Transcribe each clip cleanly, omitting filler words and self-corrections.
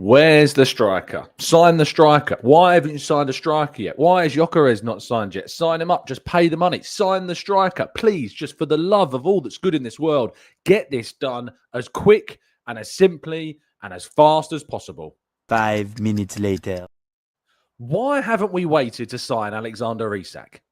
Where's the striker? Sign the striker. Why haven't you signed a striker yet? Why is Gyökeres not signed yet? Sign him up. Just pay the money. Sign the striker. Please, just for the love of all that's good in this world, get this done as quick and as simply and as fast as possible. 5 minutes later. Why haven't we waited to sign Alexander Isak?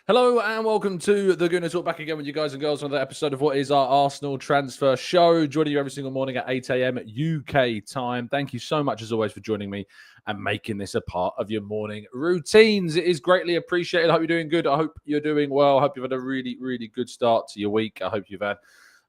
Hello and welcome to the Gooner Talk, back again with you guys and girls on another episode of what is our Arsenal Transfer Show. Joining you every single morning at 8 a.m. UK time. Thank you so much as always for joining me and making this a part of your morning routines. It is greatly appreciated. I hope you're doing good. I hope you're doing well. I hope you've had a really, really good start to your week. I hope you've had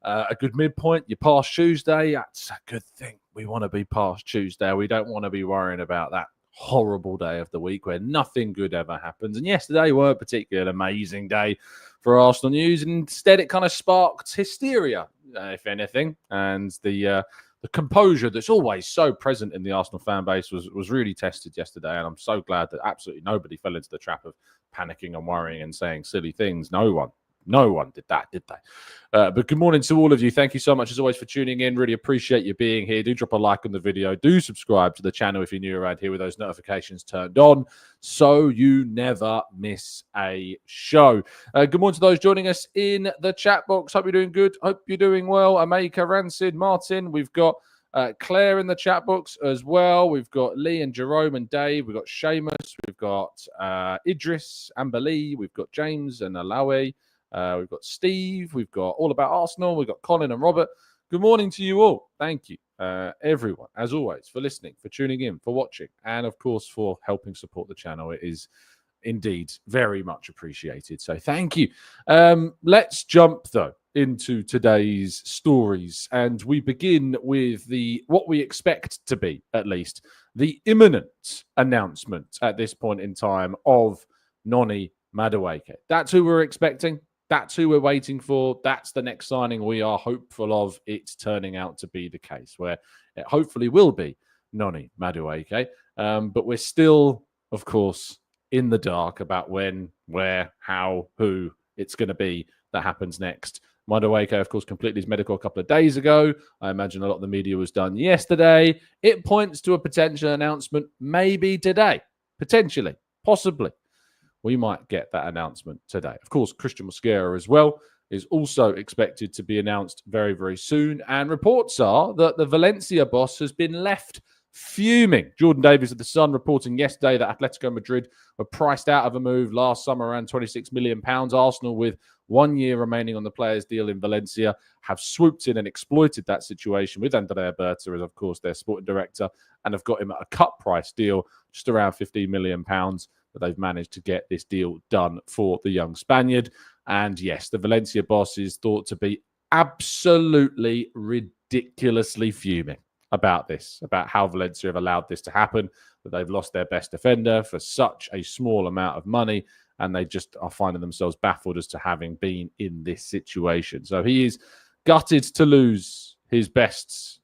a good midpoint. You're past Tuesday. That's a good thing. We want to be past Tuesday. We don't want to be worrying about that horrible day of the week where nothing good ever happens. And yesterday were a particularly amazing day for Arsenal news, and instead it kind of sparked hysteria, if anything, and the composure that's always so present in the Arsenal fan base was really tested yesterday. And I'm so glad that absolutely nobody fell into the trap of panicking and worrying and saying silly things. No one did that, did they? But good morning to all of you. Thank you so much, as always, for tuning in. Really appreciate you being here. Do drop a like on the video. Do subscribe to the channel if you're new around here with those notifications turned on so you never miss a show. Good morning to those joining us in the chat box. Hope you're doing good. Hope you're doing well. Ameka, Rancid, Martin. We've got Claire in the chat box as well. We've got Lee and Jerome and Dave. We've got Seamus. We've got Idris, Amber Lee. We've got James and Alawi. We've got Steve, we've got All About Arsenal, we've got Colin and Robert. Good morning to you all. Thank you, everyone, as always, for listening, for tuning in, for watching, and of course, for helping support the channel. It is indeed very much appreciated. So thank you. Let's jump, though, into today's stories. And we begin with what we expect to be, at least, the imminent announcement at this point in time of Noni Madueke. That's who we're expecting. That's who we're waiting for. That's the next signing we are hopeful of it's turning out to be the case, where it hopefully will be Noni Madueke. But we're still, of course, in the dark about when, where, how, who it's going to be that happens next. Madueke, of course, completed his medical a couple of days ago. I imagine a lot of the media was done yesterday. It points to a potential announcement maybe today, potentially, possibly. We might get that announcement today. Of course, Cristhian Mosquera as well is also expected to be announced very, very soon. And reports are that the Valencia boss has been left fuming. Jordan Davies of The Sun reporting yesterday that Atletico Madrid were priced out of a move last summer around £26 million. Arsenal, with 1 year remaining on the players' deal in Valencia, have swooped in and exploited that situation with Andrea Berta as, of course, their sporting director, and have got him at a cut price deal, just around £15 million. That they've managed to get this deal done for the young Spaniard. And yes, the Valencia boss is thought to be absolutely ridiculously fuming about this, about how Valencia have allowed this to happen, that they've lost their best defender for such a small amount of money, and they just are finding themselves baffled as to having been in this situation. So he is gutted to lose his best,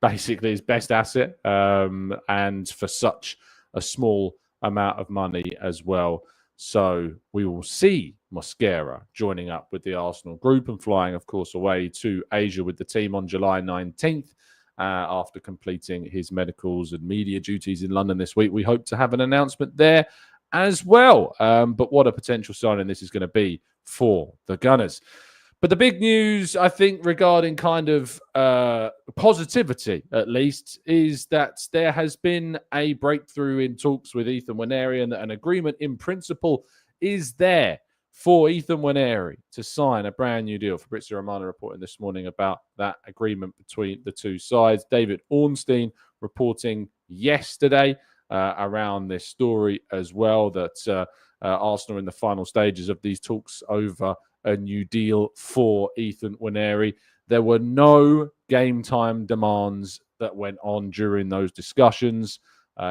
basically his best asset, and for such a small amount of money as well. So we will see Mosquera joining up with the Arsenal group and flying, of course, away to Asia with the team on July 19th after completing his medicals and media duties in London this week. We hope to have an announcement there as well. But what a potential signing this is going to be for the Gunners. But the big news, I think, regarding kind of positivity, at least, is that there has been a breakthrough in talks with Ethan Nwaneri, and that an agreement in principle is there for Ethan Nwaneri to sign a brand new deal. Fabrizio Romano reporting this morning about that agreement between the two sides. David Ornstein reporting yesterday around this story as well, that Arsenal are in the final stages of these talks over a new deal for Ethan Nwaneri. There were no game time demands that went on during those discussions.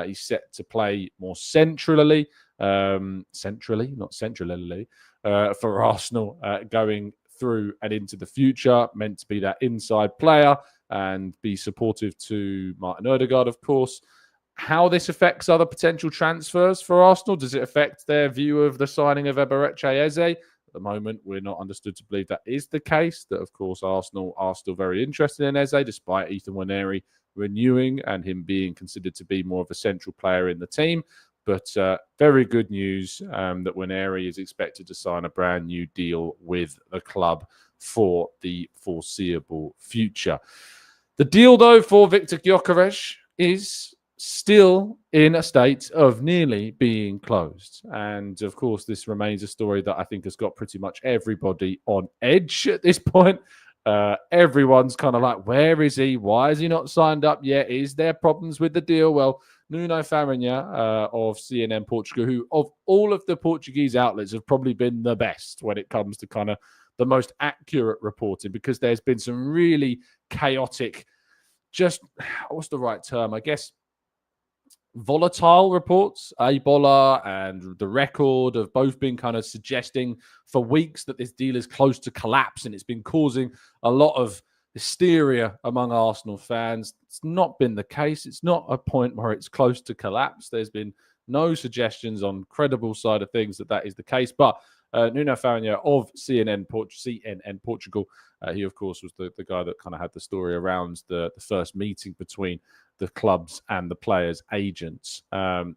He's set to play more centrally, for Arsenal going through and into the future. Meant to be that inside player and be supportive to Martin Odegaard, of course. how this affects other potential transfers for Arsenal. Does it affect their view of the signing of Eberechi Eze? At the moment, we're not understood to believe that is the case. That, of course, Arsenal are still very interested in Eze, despite Ethan Nwaneri renewing and him being considered to be more of a central player in the team. But very good news that Nwaneri is expected to sign a brand new deal with the club for the foreseeable future. The deal, though, for Viktor Gyokeres is still in a state of nearly being closed. And, of course, this remains a story that I think has got pretty much everybody on edge at this point. Everyone's kind of like, where is he? Why is he not signed up yet? Is there problems with the deal? Well, Nuno Farinha of CNN Portugal, who of all of the Portuguese outlets have probably been the best when it comes to kind of the most accurate reporting, because there's been some really chaotic, just, what's the right term? I guess volatile reports. Ebola and The Record have both been kind of suggesting for weeks that this deal is close to collapse, and it's been causing a lot of hysteria among Arsenal fans. It's not been the case. It's not a point where it's close to collapse. There's been no suggestions on credible side of things that is the case. But Nuno Farinha of CNN Portugal, he, of course, was the guy that kind of had the story around the first meeting between the clubs and the players' agents.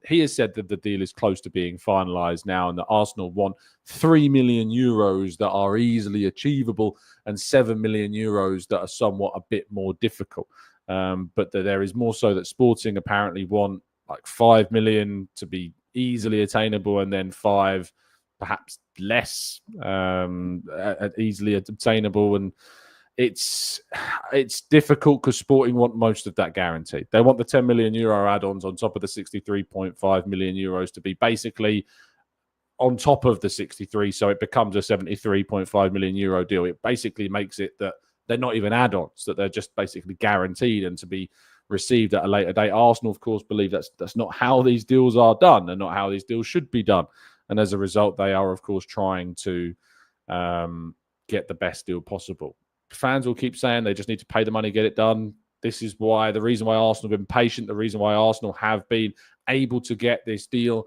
He has said that the deal is close to being finalised now, and that Arsenal want 3 million euros that are easily achievable and 7 million euros that are somewhat a bit more difficult. But that there is more so that Sporting apparently want like 5 million to be easily attainable, and then 5 perhaps less easily obtainable. And it's difficult because Sporting want most of that guaranteed. They want the 10 million euro add-ons on top of the 63.5 million euros to be basically on top of the 63, so it becomes a 73.5 million euro deal. It basically makes it that they're not even add-ons, that they're just basically guaranteed and to be received at a later date. Arsenal, of course, believe that's not how these deals are done and not how these deals should be done. And as a result, they are, of course, trying to get the best deal possible. Fans will keep saying they just need to pay the money, get it done. This is why, the reason why Arsenal have been patient, the reason why Arsenal have been able to get this deal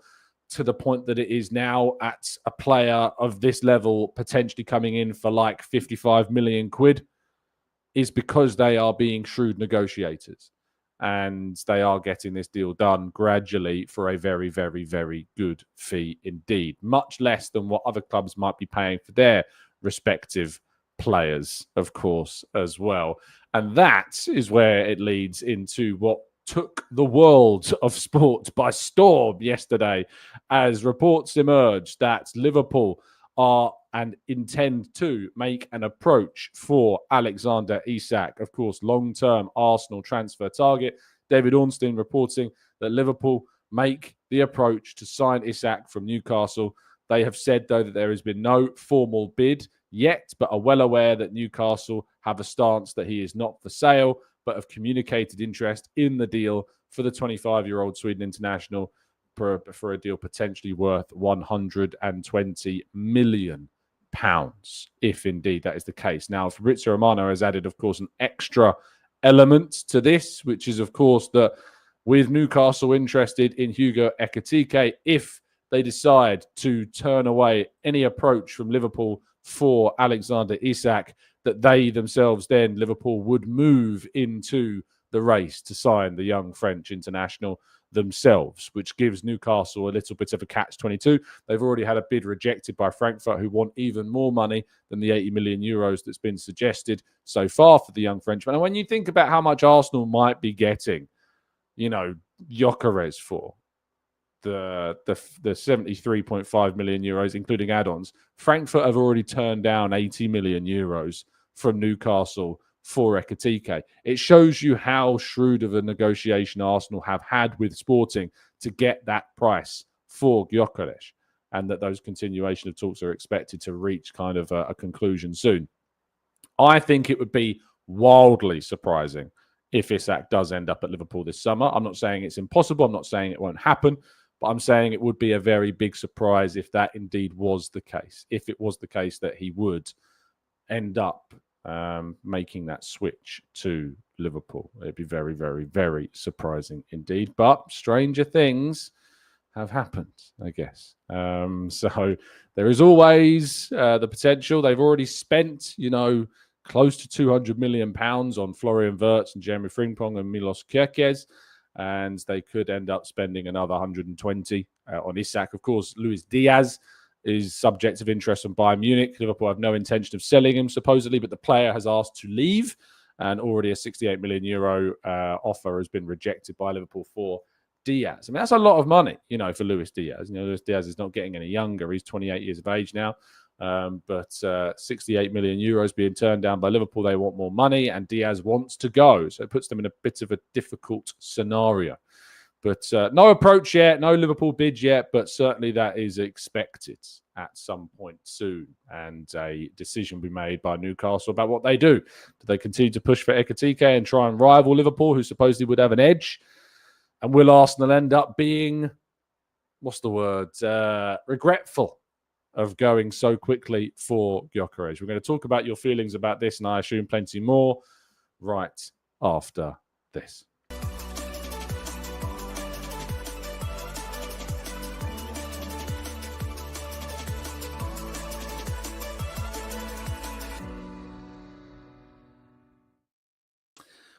to the point that it is now at a player of this level potentially coming in for like 55 million quid, is because they are being shrewd negotiators. And they are getting this deal done gradually for a very, very, very good fee indeed. Much less than what other clubs might be paying for their respective players, of course, as well. And that is where it leads into what took the world of sport by storm yesterday, as reports emerged that Liverpool are and intend to make an approach for Alexander Isak. Of course, long-term Arsenal transfer target. David Ornstein reporting that Liverpool make the approach to sign Isak from Newcastle. They have said, though, that there has been no formal bid yet, but are well aware that Newcastle have a stance that he is not for sale, but have communicated interest in the deal for the 25-year-old Sweden international for a deal potentially worth £120 million, if indeed that is the case. Now, Fabrizio Romano has added, of course, an extra element to this, which is, of course, that with Newcastle interested in Hugo Ekitike, if they decide to turn away any approach from Liverpool for Alexander Isak, that they themselves then, Liverpool, would move into the race to sign the young French international themselves, which gives Newcastle a little bit of a catch-22. They've already had a bid rejected by Frankfurt, who want even more money than the 80 million euros that's been suggested so far for the young Frenchman. And when you think about how much Arsenal might be getting, Gyökeres for the 73.5 million euros, including add-ons, Frankfurt have already turned down 80 million euros from Newcastle for Ekitike. It shows you how shrewd of a negotiation Arsenal have had with Sporting to get that price for Gyökeres, and that those continuation of talks are expected to reach kind of a conclusion soon. I think it would be wildly surprising if Isak does end up at Liverpool this summer. I'm not saying it's impossible. I'm not saying it won't happen, but I'm saying it would be a very big surprise if that indeed was the case. If it was the case that he would end up making that switch to Liverpool. It'd be very, very, very surprising indeed. But stranger things have happened, I guess. So there is always the potential. They've already spent, close to £200 million on Florian Wirtz and Jeremy Frimpong and Milos Kerkez, and they could end up spending another 120 on Isak. Of course, Luis Diaz is subject of interest from Bayern Munich. Liverpool have no intention of selling him, supposedly, but the player has asked to leave, and already a €68 million offer has been rejected by Liverpool for Diaz. I mean, that's a lot of money, for Luis Diaz. Luis Diaz is not getting any younger. He's 28 years of age now. But €68 million being turned down by Liverpool. They want more money, and Diaz wants to go. So it puts them in a bit of a difficult scenario. But no approach yet, no Liverpool bid yet, but certainly that is expected at some point soon. And a decision will be made by Newcastle about what they do. Do they continue to push for Ekitike and try and rival Liverpool, who supposedly would have an edge? And will Arsenal end up being, regretful of going so quickly for Gyökeres? We're going to talk about your feelings about this, and I assume plenty more, right after this.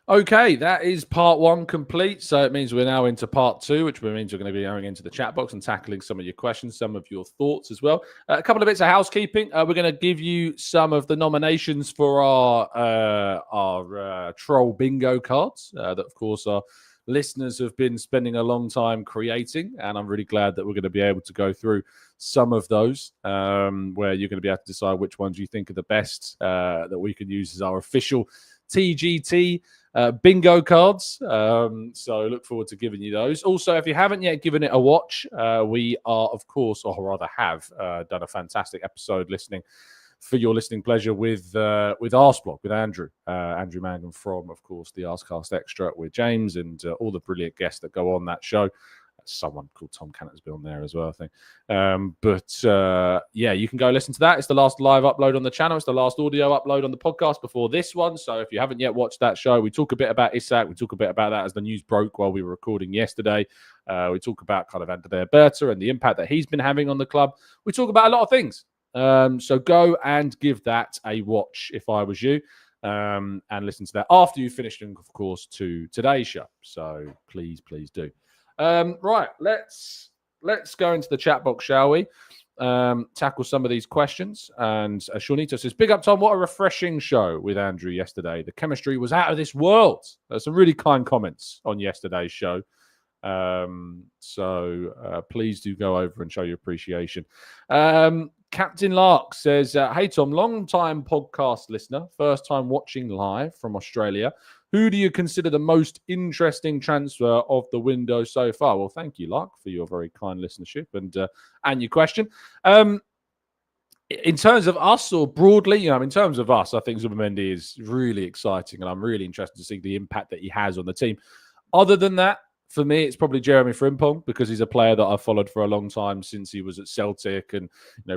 Okay, that is part one complete. So it means we're now into part two, which means we're going to be going into the chat box and tackling some of your questions, some of your thoughts as well. A couple of bits of housekeeping. We're going to give you some of the nominations for our troll bingo cards that, of course, our listeners have been spending a long time creating. And I'm really glad that we're going to be able to go through some of those where you're going to be able to decide which ones you think are the best that we can use as our official TGT bingo cards. So look forward to giving you those. Also, if you haven't yet given it a watch, we are, of course, or rather have done a fantastic episode listening for your listening pleasure with Arsblog, with Andrew Mangan from, of course, the Arscast Extra with James and all the brilliant guests that go on that show. Someone called Tom Canton has been on there as well, I think. Yeah, you can go listen to that. It's the last live upload on the channel. It's the last audio upload on the podcast before this one. So if you haven't yet watched that show, we talk a bit about Isak. We talk a bit about that as the news broke while we were recording yesterday. We talk about kind of Andrea Berta and the impact that he's been having on the club. We talk about a lot of things. So go and give that a watch if I was you. And listen to that after you've finished, of course, to today's show. So please do. Right, let's go into the chat box, shall we? Tackle some of these questions. And Shornito says, big up, Tom. What a refreshing show with Andrew yesterday. The chemistry was out of this world. Some really kind comments on yesterday's show. So please do go over and show your appreciation. Captain Lark says, hey, Tom, long-time podcast listener, first time watching live from Australia. Who do you consider the most interesting transfer of the window so far? Well, thank you, Lark, for your very kind listenership and your question. In terms of us or broadly, in terms of us, I think Zubimendi is really exciting, and I'm really interested to see the impact that he has on the team. Other than that, for me, it's probably Jeremy Frimpong, because he's a player that I've followed for a long time since he was at Celtic and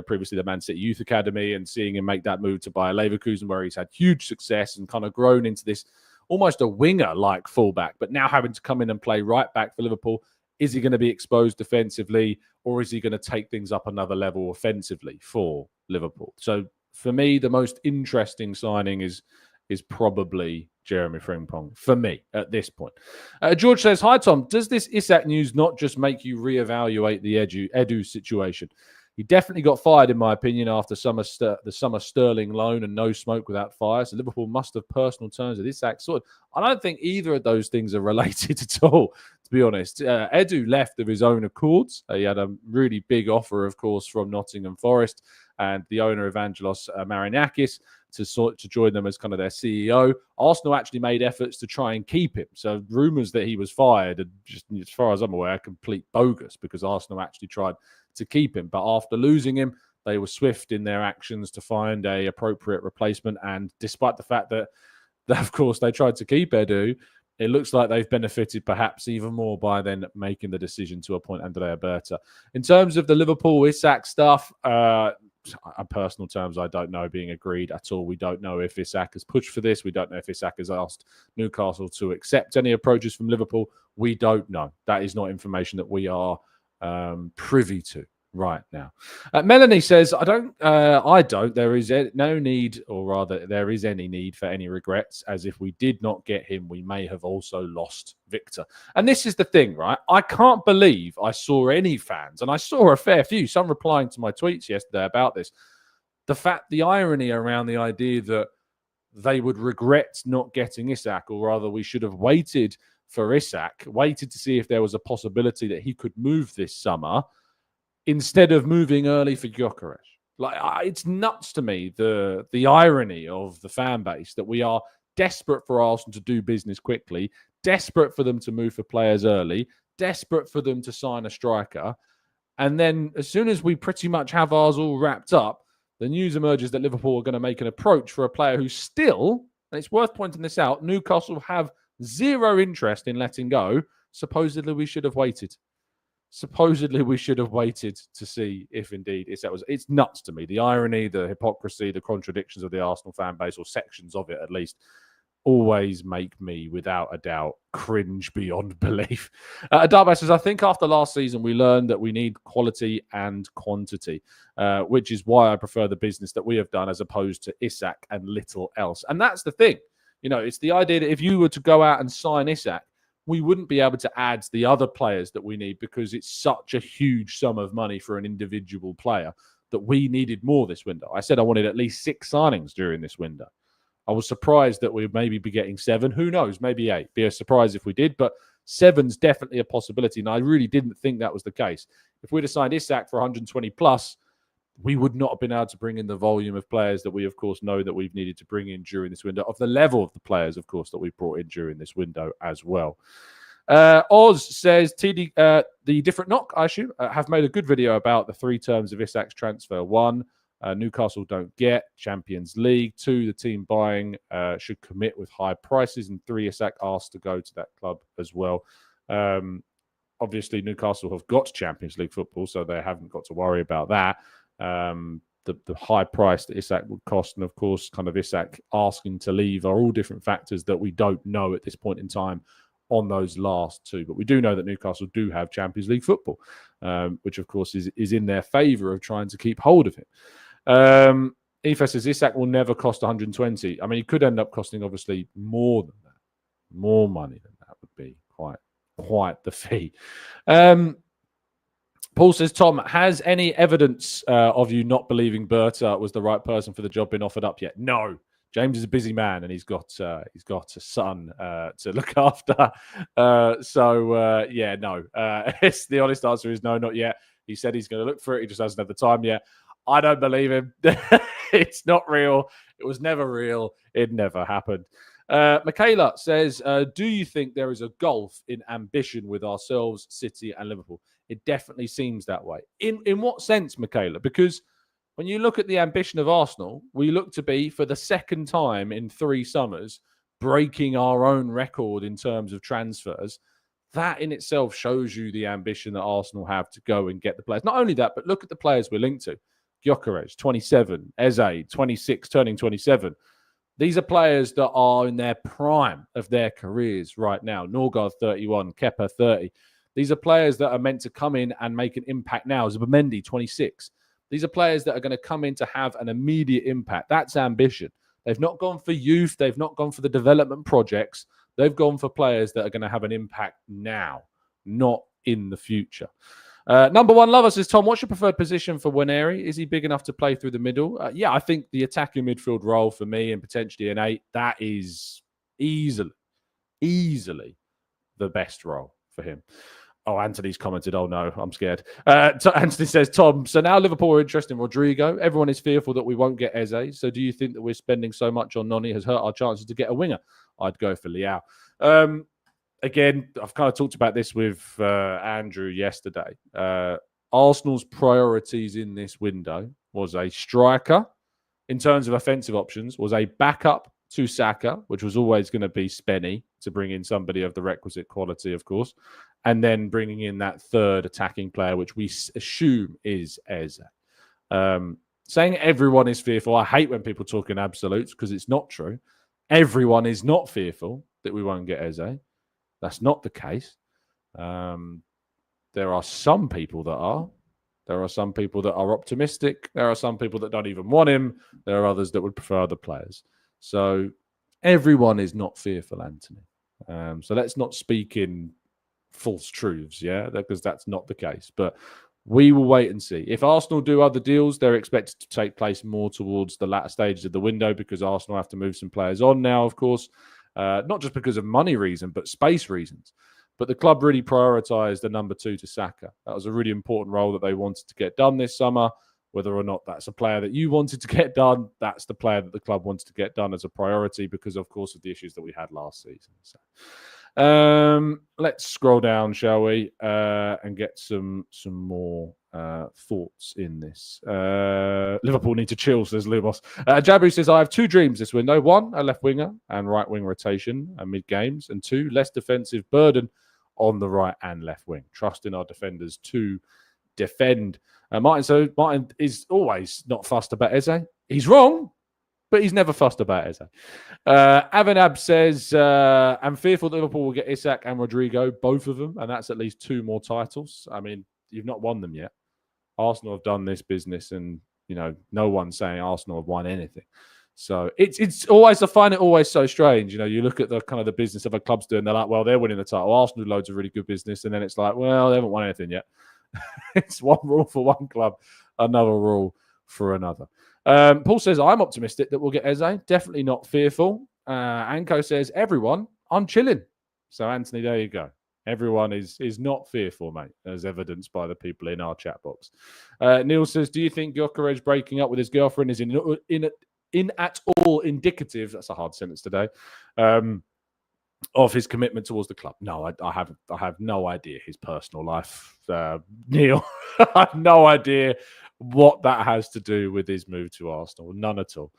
previously the Man City Youth Academy, and seeing him make that move to Bayer Leverkusen, where he's had huge success and kind of grown into this almost a winger-like fullback, but now having to come in and play right back for Liverpool. Is he going to be exposed defensively, or is he going to take things up another level offensively for Liverpool? So for me, the most interesting signing is probably Jeremy Frimpong, for me, at this point. George says, hi, Tom. Does this Isak news not just make you reevaluate the Edu situation? He definitely got fired, in my opinion, after the summer Sterling loan and no smoke without fire. So Liverpool must have personal terms with Isak sorted. I don't think either of those things are related at all, to be honest. Edu left of his own accords. He had a really big offer, of course, from Nottingham Forest and the owner, Evangelos Marinakis, to join them as kind of their CEO. Arsenal actually made efforts to try and keep him. So rumours that he was fired are just, as far as I'm aware, complete bogus, because Arsenal actually tried to keep him. But after losing him, they were swift in their actions to find a appropriate replacement. And despite the fact that of course, they tried to keep Edu, it looks like they've benefited perhaps even more by then making the decision to appoint Andrea Berta. In terms of the Liverpool Isak stuff, on personal terms, I don't know being agreed at all. We don't know if Isak has pushed for this. We don't know if Isak has asked Newcastle to accept any approaches from Liverpool. We don't know. That is not information that we are privy to right now. Melanie says, I don't. There is no need, or rather, there is any need for any regrets, as if we did not get him, we may have also lost Viktor. And this is the thing, right? I can't believe I saw any fans, and I saw a fair few, some replying to my tweets yesterday about this. The irony around the idea that they would regret not getting Isak, or rather, we should have waited for Isak, waited to see if there was a possibility that he could move this summer, instead of moving early for Gyökeres. It's nuts to me, the irony of the fan base, that we are desperate for Arsenal to do business quickly, desperate for them to move for players early, desperate for them to sign a striker. And then as soon as we pretty much have ours all wrapped up, the news emerges that Liverpool are going to make an approach for a player who still, and it's worth pointing this out, Newcastle have zero interest in letting go. Supposedly we should have waited. Supposedly we should have waited to see if indeed it's nuts to me. The irony, the hypocrisy, the contradictions of the Arsenal fan base, or sections of it at least, always make me, without a doubt, cringe beyond belief. Adaba says, I think after last season we learned that we need quality and quantity, which is why I prefer the business that we have done as opposed to Isak and little else. And that's the thing. It's the idea that if you were to go out and sign Isak, we wouldn't be able to add the other players that we need, because it's such a huge sum of money for an individual player that we needed more this window. I said I wanted at least 6 signings during this window. I was surprised that we'd maybe be getting 7. Who knows? Maybe 8. Be a surprise if we did, but 7's definitely a possibility. And I really didn't think that was the case. If we'd have signed Isak for 120 plus, we would not have been able to bring in the volume of players that we, of course, know that we've needed to bring in during this window, of the level of the players, of course, that we've brought in during this window as well. Oz says, the different knock, I assume, have made a good video about the 3 terms of Isak's transfer. 1, Newcastle don't get Champions League. 2, the team buying should commit with high prices. And 3, Isak asked to go to that club as well. Obviously, Newcastle have got Champions League football, so they haven't got to worry about that. The high price that Isak would cost, and of course kind of Isak asking to leave, are all different factors that we don't know at this point in time on those last 2. But we do know that Newcastle do have Champions League football, which of course is in their favour of trying to keep hold of him. Aoife says Isak will never cost 120. I mean, he could end up costing obviously more than that. More money than that would be quite the fee. Paul says, Tom, has any evidence of you not believing Berta was the right person for the job been offered up yet? No. James is a busy man and he's got a son to look after. No. The honest answer is no, not yet. He said he's going to look for it. He just hasn't had the time yet. I don't believe him. It's not real. It was never real. It never happened. Michaela says, do you think there is a gulf in ambition with ourselves, City and Liverpool? It definitely seems that way. In what sense, Michaela? Because when you look at the ambition of Arsenal, we look to be, for the second time in 3 summers, breaking our own record in terms of transfers. That in itself shows you the ambition that Arsenal have to go and get the players. Not only that, but look at the players we're linked to. Gyökeres, 27. Eze, 26, turning 27. These are players that are in their prime of their careers right now. Norgard, 31. Kepa, 30. These are players that are meant to come in and make an impact now. Zubimendi, 26. These are players that are going to come in to have an immediate impact. That's ambition. They've not gone for youth. They've not gone for the development projects. They've gone for players that are going to have an impact now, not in the future. Number 1 lover says, Tom, what's your preferred position for Nwaneri? Is he big enough to play through the middle? I think the attacking midfield role for me, and potentially an 8, that is easily the best role for him. Oh, Anthony's commented, oh no, I'm scared. Anthony says, Tom, so now Liverpool are interested in Rodrigo. Everyone is fearful that we won't get Eze. So do you think that we're spending so much on Noni has hurt our chances to get a winger? I'd go for Leao. Again, I've kind of talked about this with Andrew yesterday. Arsenal's priorities in this window was a striker in terms of offensive options, was a backup to Saka, which was always going to be Spenny, to bring in somebody of the requisite quality, of course, and then bringing in that third attacking player, which we assume is Eze. Saying everyone is fearful, I hate when people talk in absolutes because it's not true. Everyone is not fearful that we won't get Eze. That's not the case. There are some people that are. There are some people that are optimistic. There are some people that don't even want him. There are others that would prefer other players. So everyone is not fearful, Anthony. So let's not speak in false truths, yeah, because that's not the case. But we will wait and see. If Arsenal do other deals, they're expected to take place more towards the latter stages of the window because Arsenal have to move some players on now, of course, not just because of money reason, but space reasons. But the club really prioritised the number 2 to Saka. That was a really important role that they wanted to get done this summer. Whether or not that's a player that you wanted to get done, that's the player that the club wanted to get done as a priority because, of course, of the issues that we had last season. So, let's scroll down, shall we, and get some more thoughts in this. Liverpool need to chill, says Lumos. Jabu says, I have 2 dreams this window. 1, a left winger and right wing rotation mid-games. And 2, less defensive burden on the right and left wing. Trust in our defenders to defend. Martin is always not fussed about Eze. He's wrong, but he's never fussed about Eze. Avanab says, I'm fearful that Liverpool will get Isak and Rodrigo, both of them, and that's at least 2 more titles. I mean, you've not won them yet. Arsenal have done this business, and no one's saying Arsenal have won anything. So it's always, I find it always so strange. You look at the kind of the business other clubs doing. They're like, well, they're winning the title. Arsenal do loads of really good business, and then it's like, well, they haven't won anything yet. It's one rule for one club, another rule for another. Paul says, I'm optimistic that we'll get Eze. Definitely not fearful. Anko says, everyone, I'm chilling. So, Anthony, there you go. Everyone is not fearful, mate, as evidenced by the people in our chat box. Neil says, do you think Gyökeres breaking up with his girlfriend is in at all indicative, that's a hard sentence today, of his commitment towards the club? No, I have no idea his personal life, Neil. I have no idea what that has to do with his move to Arsenal. None at all.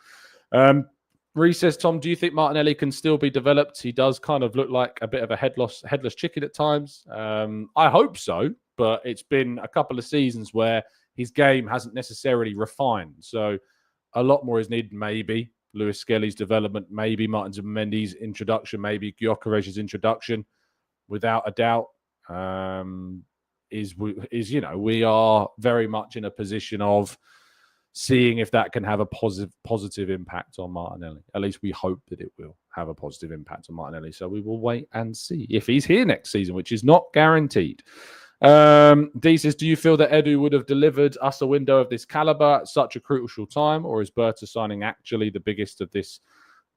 Reece says, Tom, do you think Martinelli can still be developed? He does kind of look like a bit of a headless chicken at times. I hope so, but it's been a couple of seasons where his game hasn't necessarily refined. So a lot more is needed, maybe. Lewis Skelly's development, maybe Martin Zubimendi's introduction, maybe Gyökeres' introduction, without a doubt, we are very much in a position of seeing if that can have a positive impact on Martinelli. At least we hope that it will have a positive impact on Martinelli. So we will wait and see if he's here next season, which is not guaranteed. D says, do you feel that Edu would have delivered us a window of this caliber at such a crucial time, or is Berta signing actually the biggest of this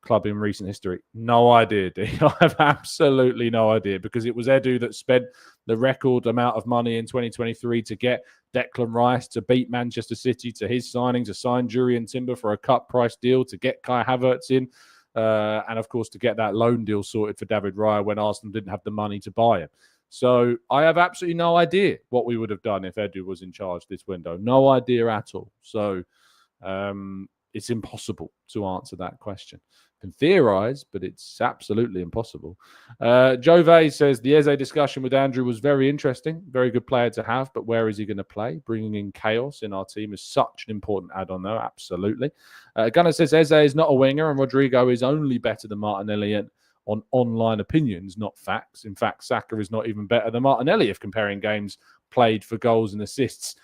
club in recent history? No idea, D. I have absolutely no idea, because it was Edu that spent the record amount of money in 2023 to get Declan Rice, to beat Manchester City, to his signing, to sign Jurriën Timber for a cut price deal, to get Kai Havertz in, and of course to get that loan deal sorted for David Raya when Arsenal didn't have the money to buy him. So I have absolutely no idea what we would have done if Edu was in charge this window. No idea at all. So it's impossible to answer that question. Can theorise, but it's absolutely impossible. Jove says, the Eze discussion with Andrew was very interesting. Very good player to have, but where is he going to play? Bringing in chaos in our team is such an important add-on, though. Absolutely. Gunnar says, Eze is not a winger, and Rodrigo is only better than Martinelli on online opinions, not facts. In fact, Saka is not even better than Martinelli if comparing games played for goals and assists.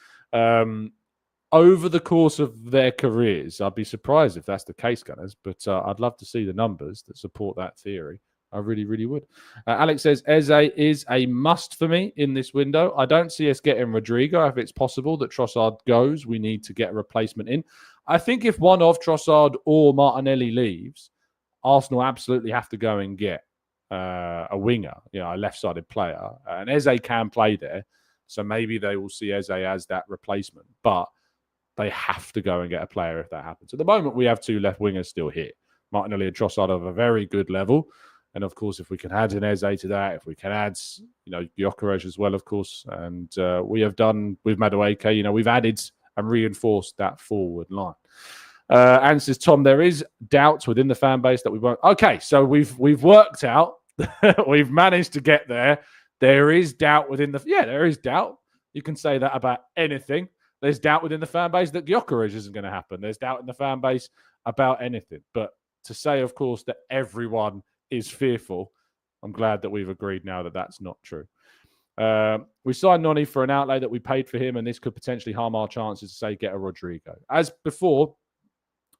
Over the course of their careers, I'd be surprised if that's the case, Gunners, but I'd love to see the numbers that support that theory. I really, really would. Alex says, Eze is a must for me in this window. I don't see us getting Rodrigo. If it's possible that Trossard goes, we need to get a replacement in. I think if one of Trossard or Martinelli leaves, Arsenal absolutely have to go and get a winger, a left-sided player. And Eze can play there, so maybe they will see Eze as that replacement. But they have to go and get a player if that happens. At the moment, we have 2 left wingers still here. Martinelli and Trossard of a very good level. And, of course, if we can add an Eze to that, if we can add, Gyökeres as well, of course. And we have done with Madueke, we've added and reinforced that forward line. And says, Tom, there is doubt within the fan base that we won't. Okay, so we've worked out. We've managed to get there. There is doubt within the. Yeah, there is doubt. You can say that about anything. There's doubt within the fan base that Gyökeres isn't going to happen. There's doubt in the fan base about anything. But to say, of course, that everyone is fearful, I'm glad that we've agreed now that that's not true. We signed Noni for an outlay that we paid for him, and this could potentially harm our chances to, say, get a Rodrigo. As before,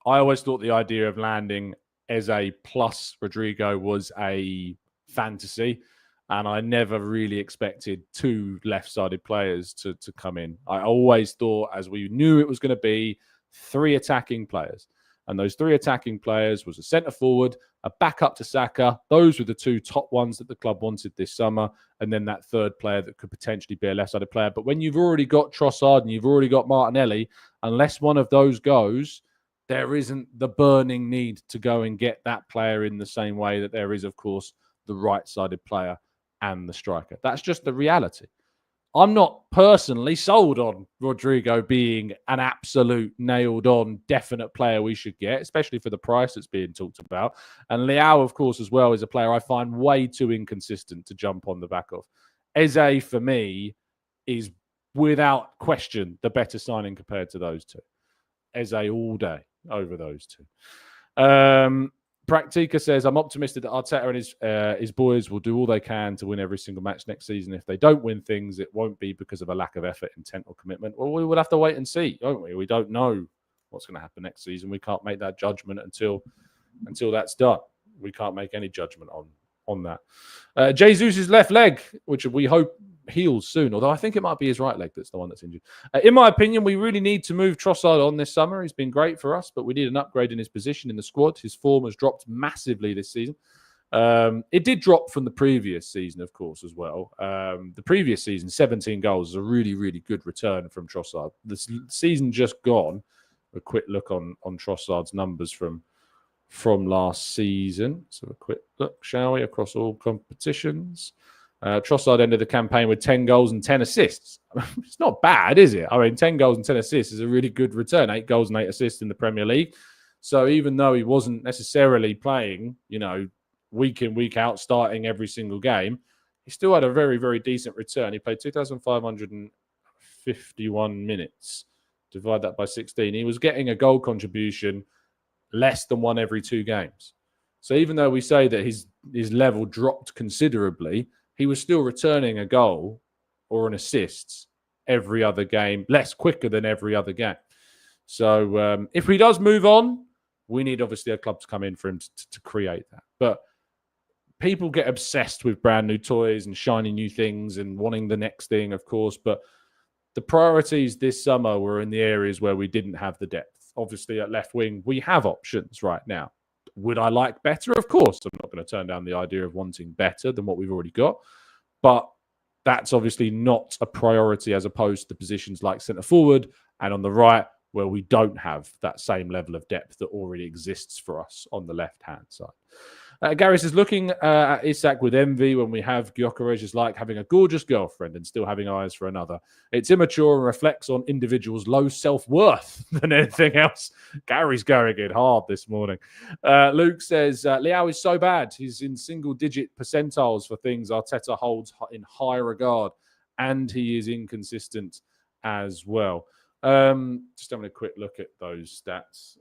I always thought the idea of landing Eze plus Rodrigo was a fantasy, and I never really expected two left-sided players to come in. I always thought, as we knew it was going to be, three attacking players. And those three attacking players was a centre-forward, a backup to Saka. Those were the two top ones that the club wanted this summer. And then that third player that could potentially be a left-sided player. But when you've already got Trossard and you've already got Martinelli, unless one of those goes, there isn't the burning need to go and get that player in the same way that there is, of course, the right-sided player and the striker. That's just the reality. I'm not personally sold on Rodrigo being an absolute nailed-on, definite player we should get, especially for the price that's being talked about. And Leao, of course, as well, is a player I find way too inconsistent to jump on the back of. Eze, for me, is without question the better signing compared to those two. Eze all day over those two. Praktika says, I'm optimistic that Arteta and his boys will do all they can to win every single match next season. If they don't win things, it won't be because of a lack of effort, intent, or commitment. Well, we will have to wait and see, don't we? We don't know what's going to happen next season. We can't make that judgment until that's done. We can't make any judgment on that. Jesus' left leg, which we hope heals soon, although I think it might be his right leg that's the one that's injured. In my opinion, we really need to move Trossard on this summer. He's been great for us, but we need an upgrade in his position in the squad. His form has dropped massively this season. It did drop from the previous season, of course, as well. The previous season, 17 goals is a really, really good return from Trossard. The season just gone, a quick look on Trossard's numbers from last season. So a quick look, shall we, across all competitions. Trossard ended the campaign with 10 goals and 10 assists. It's not bad, is it? I mean, 10 goals and 10 assists is a really good return. 8 goals and 8 assists in the Premier League. So even though he wasn't necessarily playing, week in, week out, starting every single game, he still had a very, very decent return. He played 2,551 minutes. Divide that by 16. He was getting a goal contribution less than one every 2 games. So even though we say that his level dropped considerably, he was still returning a goal or an assist every other game, less quicker than every other game. So if he does move on, we need obviously a club to come in for him to create that. But people get obsessed with brand new toys and shiny new things and wanting the next thing, of course. But the priorities this summer were in the areas where we didn't have the depth. Obviously, at left wing, we have options right now. Would I like better? Of course. I'm not going to turn down the idea of wanting better than what we've already got. But that's obviously not a priority as opposed to positions like centre forward and on the right where we don't have that same level of depth that already exists for us on the left-hand side. Gary says, looking at Isak with envy when we have Gyökeres is like having a gorgeous girlfriend and still having eyes for another. It's immature and reflects on individuals' low self-worth than anything else. Gary's going in hard this morning. Luke says, Leao is so bad. He's in single-digit percentiles for things Arteta holds in high regard, and he is inconsistent as well. Just having a quick look at those stats.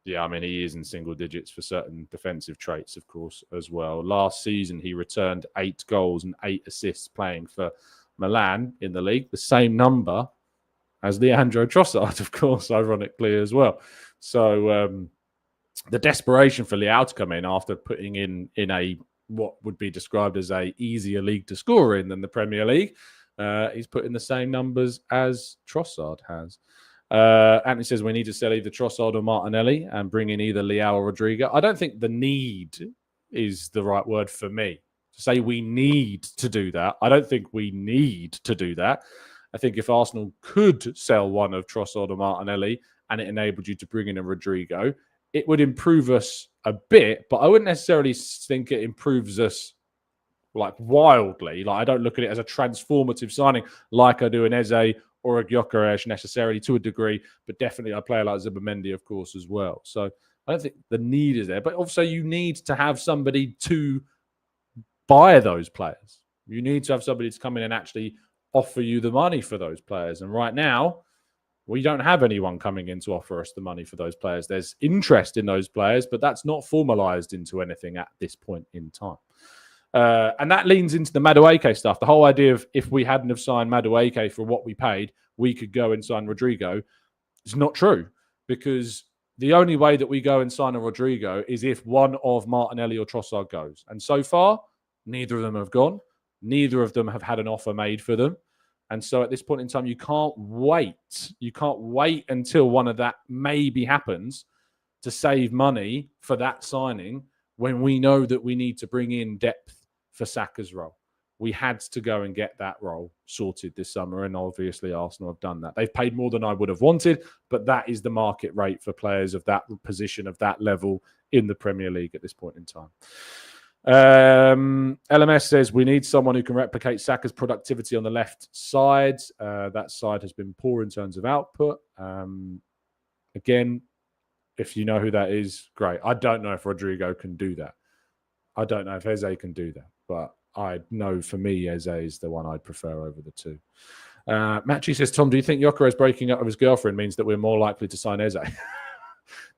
He is in single digits for certain defensive traits, of course, as well. Last season, he returned 8 goals and 8 assists playing for Milan in the league. The same number as Leandro Trossard, of course, ironically as well. So the desperation for Leao to come in after putting in a what would be described as a easier league to score in than the Premier League. He's put in the same numbers as Trossard has. Anthony says we need to sell either Trossard or Martinelli and bring in either Leao or Rodrigo. I don't think the need is the right word for me. To say we need to do that, I don't think we need to do that. I think if Arsenal could sell one of Trossard or Martinelli and it enabled you to bring in a Rodrigo, it would improve us a bit, but I wouldn't necessarily think it improves us like wildly. Like I don't look at it as a transformative signing like I do an Eze or a Gyökeres necessarily to a degree, but definitely a player like Zubimendi, of course, as well. So I don't think the need is there, but also you need to have somebody to buy those players. You need to have somebody to come in and actually offer you the money for those players. And right now, We don't have anyone coming in to offer us the money for those players. There's interest in those players, but that's not formalized into anything at this point in time. And that leans into the Madueke stuff. The whole idea of if we hadn't have signed Madueke for what we paid, we could go and sign Rodrigo. It's not true, because the only way that we go and sign a Rodrigo is if one of Martinelli or Trossard goes. And so far, neither of them have gone. Neither of them have had an offer made for them. And so at this point in time, you can't wait. You can't wait until one of that maybe happens to save money for that signing when we know that we need to bring in depth for Saka's role. We had to go and get that role sorted this summer, and obviously Arsenal have done that. They've paid more than I would have wanted, but that is the market rate for players of that position, of that level in the Premier League at this point in time. LMS says we need someone who can replicate Saka's productivity on the left side. That side has been poor in terms of output. Again, if you know who that is, great. I don't know if Rodrigo can do that. I don't know if Eze can do that, but I know for me, Eze is the one I'd prefer over the two. Matchy says, Tom, do you think Gyökeres breaking up with his girlfriend means that we're more likely to sign Eze?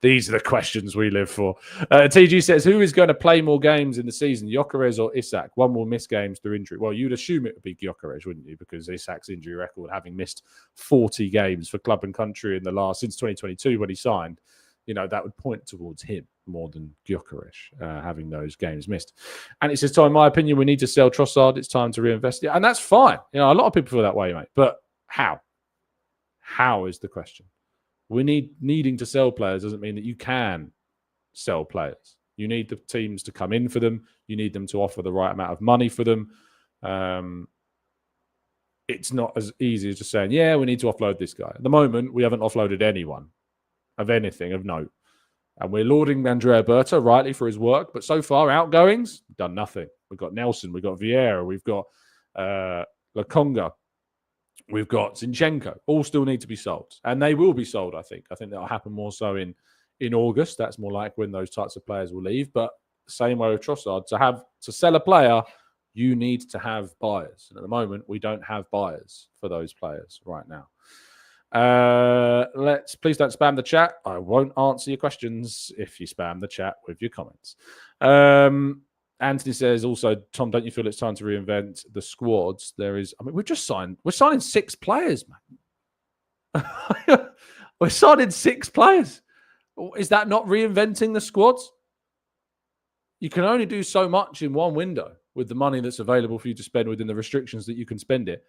These are the questions we live for. TG says, who is going to play more games in the season, Gyökeres or Isak? One will miss games through injury. Well, you'd assume it would be Gyökeres, wouldn't you? Because Isak's injury record, having missed 40 games for club and country in the last, since 2022 when he signed, you know, that would point towards him more than Gyökeres, having those games missed. And it says, Tom, in my opinion, we need to sell Trossard. It's time to reinvest. Yeah, and that's fine. You know, a lot of people feel that way, mate. But how? How is the question? Needing to sell players doesn't mean that you can sell players. You need the teams to come in for them. You need them to offer the right amount of money for them. It's not as easy as just saying, yeah, we need to offload this guy. At the moment, we haven't offloaded anyone of anything of note. And we're lauding Andrea Berta rightly for his work. But so far, outgoings, done nothing. We've got Nelson, we've got Vieira, we've got Lokonga. We've got Zinchenko. All still need to be sold. And they will be sold, I think. I think that'll happen more so in August. That's more like when those types of players will leave. But same way with Trossard. To sell a player, you need to have buyers. And at the moment, we don't have buyers for those players right now. Please don't spam the chat. I won't answer your questions if you spam the chat with your comments. Anthony says also, Tom, don't you feel it's time to reinvent the squads? We're signing 6 players, man. We're signing 6 players. Is that not reinventing the squads? You can only do so much in one window with the money that's available for you to spend within the restrictions that you can spend it.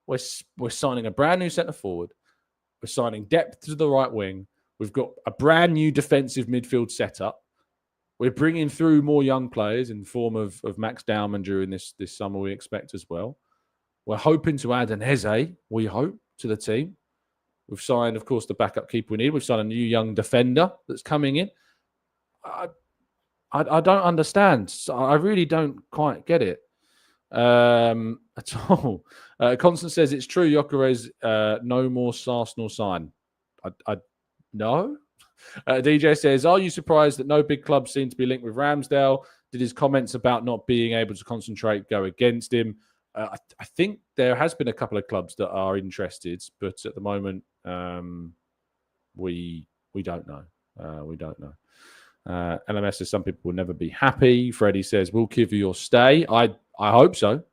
We're signing a brand new centre forward. We're signing depth to the right wing. We've got a brand new defensive midfield setup. We're bringing through more young players in form of Max Dowman during this summer, we expect as well. We're hoping to add an Eze, we hope, to the team. We've signed, of course, the backup keeper we need. We've signed a new young defender that's coming in. I don't understand. I really don't quite get it at all. Constance says it's true, Gyökeres, no more Arsenal sign. No. DJ says, are you surprised that no big clubs seem to be linked with Ramsdale? Did his comments about not being able to concentrate go against him? I think there has been a couple of clubs that are interested, but at the moment, we don't know. We don't know. LMS says some people will never be happy. Freddie says, will Kivior stay? I hope so.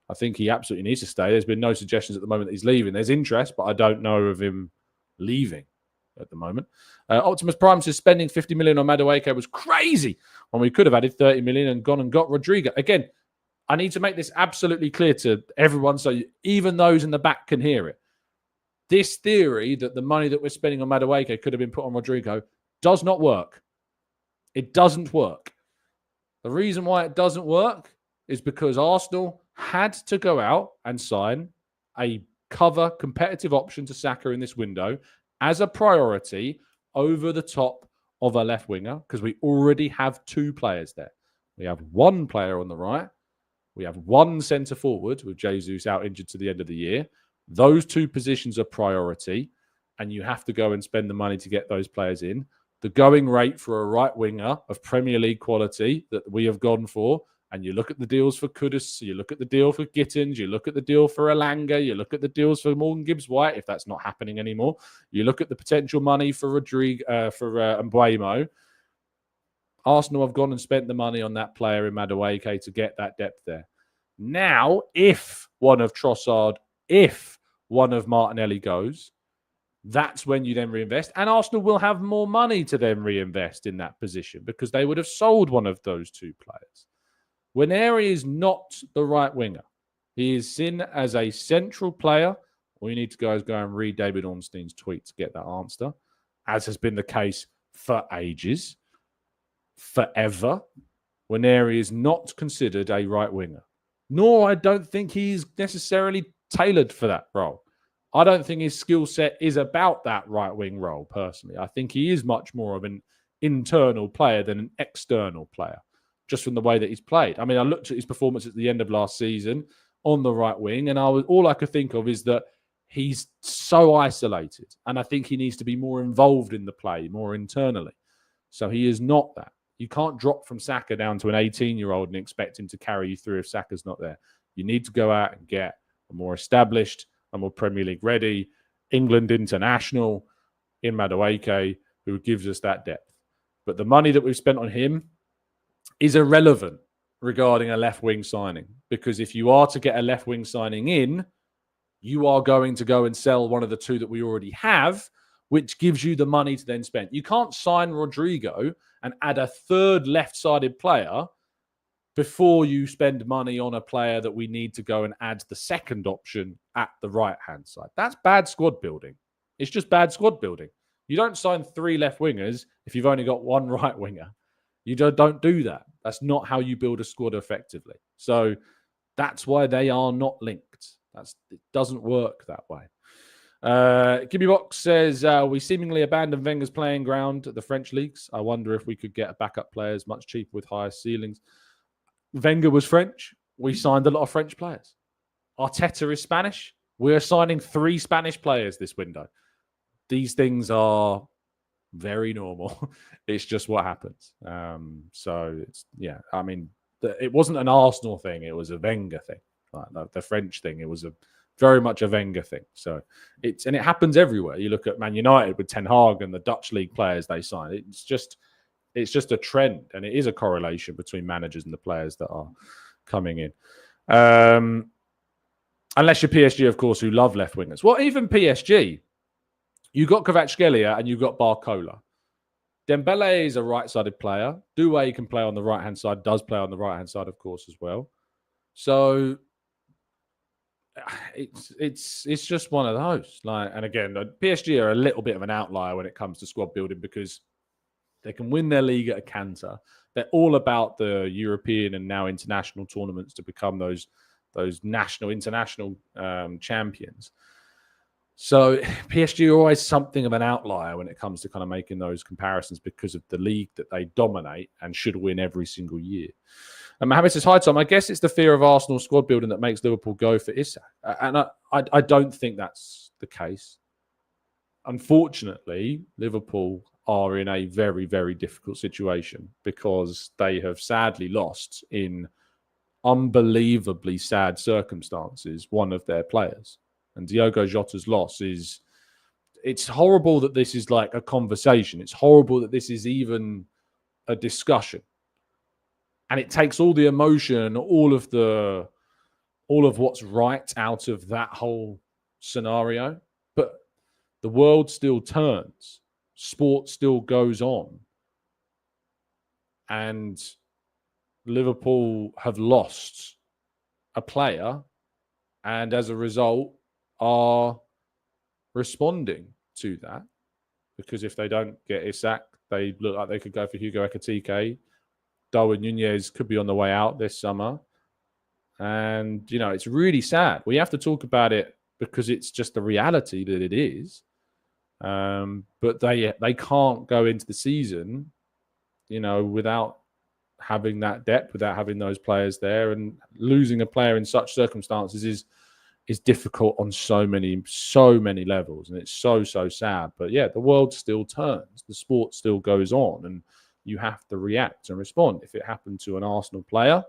I think he absolutely needs to stay. There's been no suggestions at the moment that he's leaving. There's interest, but I don't know of him leaving at the moment. Optimus Prime says spending 50 million on Madueke was crazy when we could have added 30 million and gone and got Rodrigo. Again, I need to make this absolutely clear to everyone so even those in the back can hear it. This theory that the money that we're spending on Madueke could have been put on Rodrigo does not work. It doesn't work. The reason why it doesn't work is because Arsenal had to go out and sign a cover competitive option to Saka in this window as a priority over the top of a left winger because we already have 2 players there. We have 1 player on the right. We have 1 centre forward with Jesus out injured to the end of the year. Those 2 positions are priority and you have to go and spend the money to get those players in. The going rate for a right winger of Premier League quality that we have gone for And you look at the deals for Kudus, you look at the deal for Gittins, you look at the deal for Elanga, you look at the deals for Morgan Gibbs-White, if that's not happening anymore. You look at the potential money for Mbeumo. Arsenal have gone and spent the money on that player in Madueke to get that depth there. Now, if one of Trossard, if one of Martinelli goes, that's when you then reinvest. And Arsenal will have more money to then reinvest in that position because they would have sold one of those two players. Nwaneri is not the right winger. He is seen as a central player. All you need to go is go and read David Ornstein's tweet to get that answer, as has been the case for ages, forever. Nwaneri is not considered a right winger, nor I don't think he's necessarily tailored for that role. I don't think his skill set is about that right wing role, personally. I think he is much more of an internal player than an external player, just from the way that he's played. I mean, I looked at his performance at the end of last season on the right wing, and all I could think of is that he's so isolated, and I think he needs to be more involved in the play, more internally. So he is not that. You can't drop from Saka down to an 18-year-old and expect him to carry you through if Saka's not there. You need to go out and get a more established, a more Premier League ready, England international in Madueke, who gives us that depth. But the money that we've spent on him is irrelevant regarding a left wing signing, because if you are to get a left wing signing in, you are going to go and sell one of the two that we already have, which gives you the money to then spend. You can't sign Rodrigo and add a third left-sided player before you spend money on a player that we need to go and add the second option at the right-hand side. That's bad squad building. It's just bad squad building. You don't sign 3 left wingers if you've only got 1 right winger. You don't do that. That's not how you build a squad effectively. So that's why they are not linked. It doesn't work that way. Gibby Box says, we seemingly abandoned Wenger's playing ground at the French leagues. I wonder if we could get backup players much cheaper with higher ceilings. Wenger was French. We signed a lot of French players. Arteta is Spanish. We're signing 3 Spanish players this window. These things are very normal. It's just what happens. So it's, yeah, I mean, it wasn't an Arsenal thing. It was a Wenger thing. Like the French thing. It was very much a Wenger thing. So it happens everywhere. You look at Man United with Ten Hag and the Dutch league players they sign. It's just a trend, and it is a correlation between managers and the players that are coming in. Unless you're PSG, of course, who love left wingers. Well, even PSG, you got Kvaratskhelia and you got Barcola. Dembele is a right-sided player. Doué can play on the right-hand side, does play on the right-hand side, of course, as well. So it's just one of those. And again, PSG are a little bit of an outlier when it comes to squad building because they can win their league at a canter. They're all about the European and now international tournaments to become those national, international champions. So PSG are always something of an outlier when it comes to kind of making those comparisons because of the league that they dominate and should win every single year. And Mohammed says, hi, Tom. I guess it's the fear of Arsenal squad building that makes Liverpool go for Isak. And I don't think that's the case. Unfortunately, Liverpool are in a very, very difficult situation because they have sadly lost in unbelievably sad circumstances one of their players. And Diogo Jota's loss it's horrible that this is like a conversation. It's horrible that this is even a discussion. And it takes all the emotion, all of what's right out of that whole scenario. But the world still turns. Sport still goes on. And Liverpool have lost a player and as a result are responding to that, because if they don't get Isak, they look like they could go for Hugo Ekitike. Darwin Nunez could be on the way out this summer. And, it's really sad. We have to talk about it because it's just the reality that it is. But they can't go into the season, without having that depth, without having those players there, and losing a player in such circumstances is difficult on so many levels, and it's so sad. But yeah, the world still turns, the sport still goes on, and you have to react and respond. If it happened to an Arsenal player,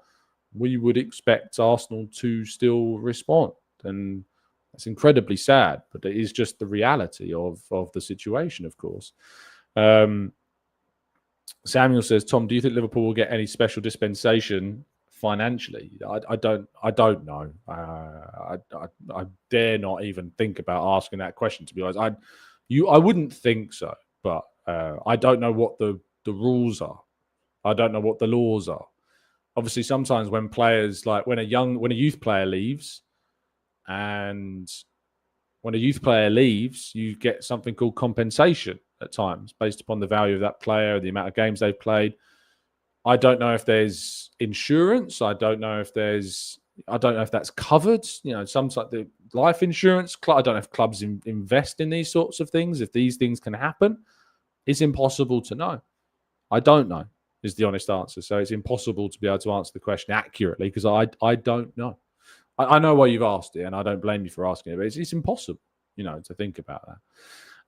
we would expect Arsenal to still respond. And that's incredibly sad, but it is just the reality of the situation, of course. Samuel says, Tom, do you think Liverpool will get any special dispensation financially? I don't know. I dare not even think about asking that question, to be honest. I wouldn't think so, but I don't know what the rules are. I don't know what the laws are. Obviously, sometimes when players, like when a youth player leaves, and when a youth player leaves, you get something called compensation at times based upon the value of that player, the amount of games they've played. I don't know if there's insurance. I don't know if that's covered. You know, some like the life insurance. I don't know if clubs invest in these sorts of things. If these things can happen, it's impossible to know. I don't know is the honest answer. So it's impossible to be able to answer the question accurately because I don't know. I know why you've asked it, and I don't blame you for asking it, but it's impossible, to think about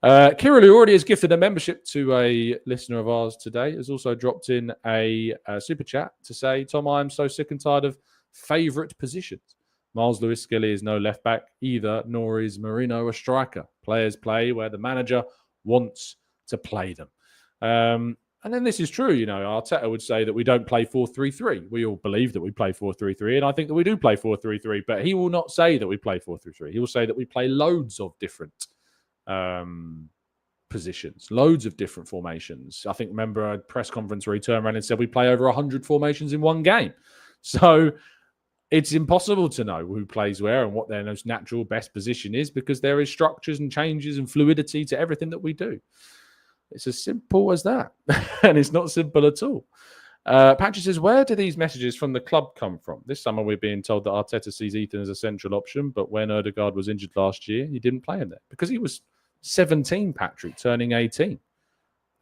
that. Kirill, who already has gifted a membership to a listener of ours today, has also dropped in a super chat to say, Tom, I'm so sick and tired of favourite positions. Miles Lewis-Skelly is no left back either, nor is Marino a striker. Players play where the manager wants to play them. And then this is true, Arteta would say that we don't play 4-3-3. We all believe that we play 4-3-3, and I think that we do play 4-3-3, but he will not say that we play 4-3-3. He will say that we play loads of different positions, loads of different formations. I think, remember a press conference where he turned around and said we play over 100 formations in one game. So it's impossible to know who plays where and what their most natural best position is because there is structures and changes and fluidity to everything that we do. It's as simple as that. And it's not simple at all. Patrick says, where do these messages from the club come from? This summer we're being told that Arteta sees Ethan as a central option, but when Ødegaard was injured last year, he didn't play him there because he was 17, Patrick, turning 18.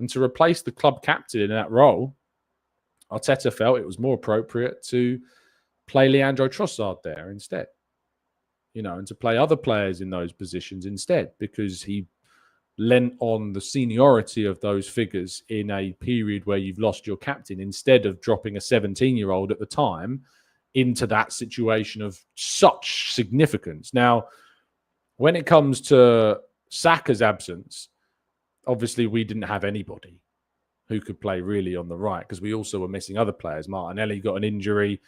And to replace the club captain in that role, Arteta felt it was more appropriate to play Leandro Trossard there instead. And to play other players in those positions instead because he lent on the seniority of those figures in a period where you've lost your captain instead of dropping a 17-year-old at the time into that situation of such significance. Now, when it comes to Saka's absence, obviously we didn't have anybody who could play really on the right because we also were missing other players. Martinelli got an injury.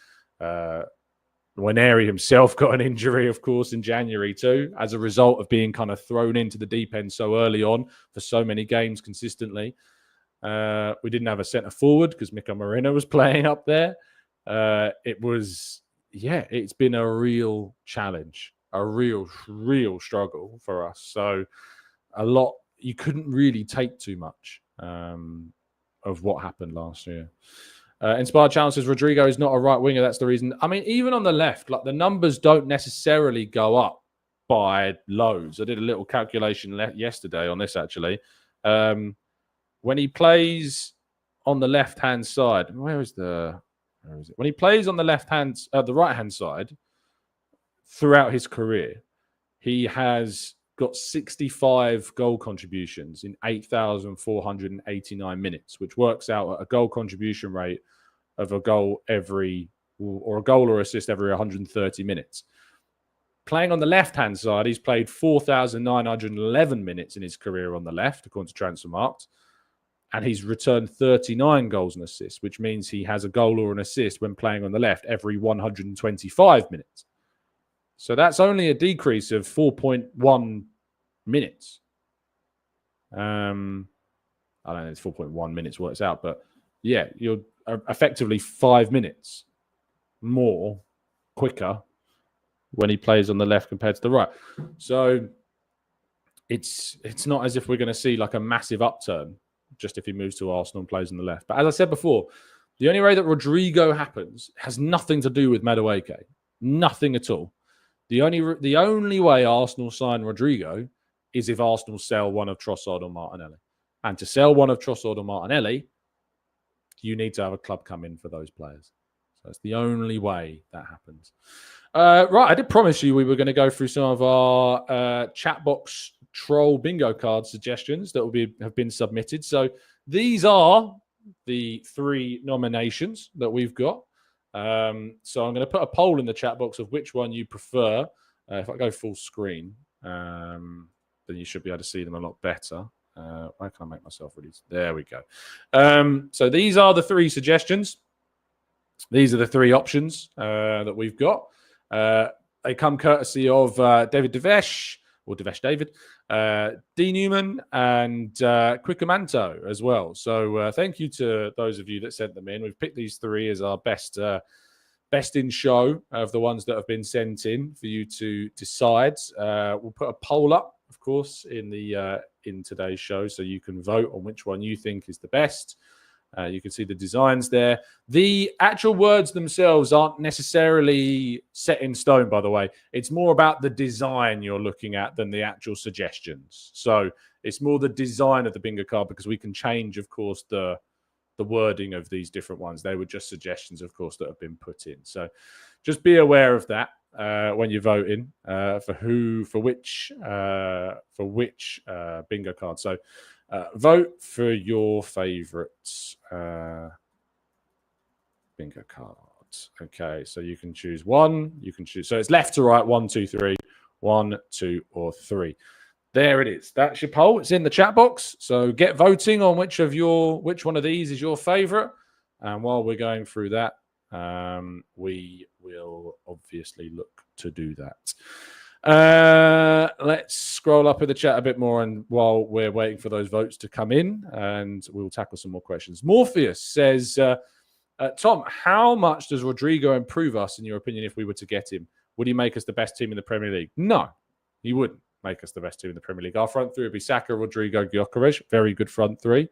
Nwaneri himself got an injury, of course, in January too, as a result of being kind of thrown into the deep end so early on for so many games consistently. We didn't have a centre forward because Mika Marino was playing up there. It's been a real challenge, a real struggle for us. So you couldn't really take too much of what happened last year. Inspired Challenge says Rodrigo is not a right winger. That's the reason. I mean, even on the left, like the numbers don't necessarily go up by loads. I did a little calculation yesterday on this actually. When he plays on the left-hand side, where is it? When he plays on the the right-hand side throughout his career, he has got 65 goal contributions in 8,489 minutes, which works out at a goal contribution rate of a goal or assist every 130 minutes. Playing on the left-hand side, he's played 4,911 minutes in his career on the left, according to Transfermarkt, and he's returned 39 goals and assists, which means he has a goal or an assist when playing on the left every 125 minutes. So that's only a decrease of 4.1 minutes. I don't know, it's 4.1 minutes works out, but yeah, you're effectively 5 minutes more quicker when he plays on the left compared to the right. So it's not as if we're going to see like a massive upturn just if he moves to Arsenal and plays on the left. But as I said before, the only way that Rodrigo happens has nothing to do with Madueke. Nothing at all. The only way Arsenal sign Rodrigo is if Arsenal sell one of Trossard or Martinelli. And to sell one of Trossard or Martinelli, you need to have a club come in for those players. So it's the only way that happens. Right, I did promise you we were going to go through some of our chat box troll bingo card suggestions that have been submitted. So these are the 3 nominations that we've got. So I'm going to put a poll in the chat box of which one you prefer. If I go full screen, then you should be able to see them a lot better. Why can't I make myself really? There we go. So these are the 3 suggestions. These are the 3 options that we've got. They come courtesy of David Devesh, or Devesh David, D. Newman, and Quicamanto as well. So thank you to those of you that sent them in. We've picked these 3 as our best in show of the ones that have been sent in for you to decide. We'll put a poll up, of course, in today's show, so you can vote on which one you think is the best. You can see the designs there. The actual words themselves aren't necessarily set in stone, by the way. It's more about the design you're looking at than the actual suggestions. So it's more the design of the bingo card, because we can change, of course, the wording of these different ones. They were just suggestions, of course, that have been put in. So just be aware of that when you're voting for which bingo card. So vote for your favourite bingo card. Okay, so you can choose one. You can choose. So it's left to right. 1, 2, 3. 1, 2, or 3. There it is. That's your poll. It's in the chat box. So get voting on which one of these is your favourite. And while we're going through that, we will obviously look to do that. Let's scroll up in the chat a bit more, and while we're waiting for those votes to come in, and we'll tackle some more questions. Morpheus says, Tom, how much does Rodrigo improve us, in your opinion, if we were to get him? Would he make us the best team in the Premier League? No, he wouldn't make us the best team in the Premier League. Our front 3 would be Saka, Rodrigo, Gyökeres. Very good front 3.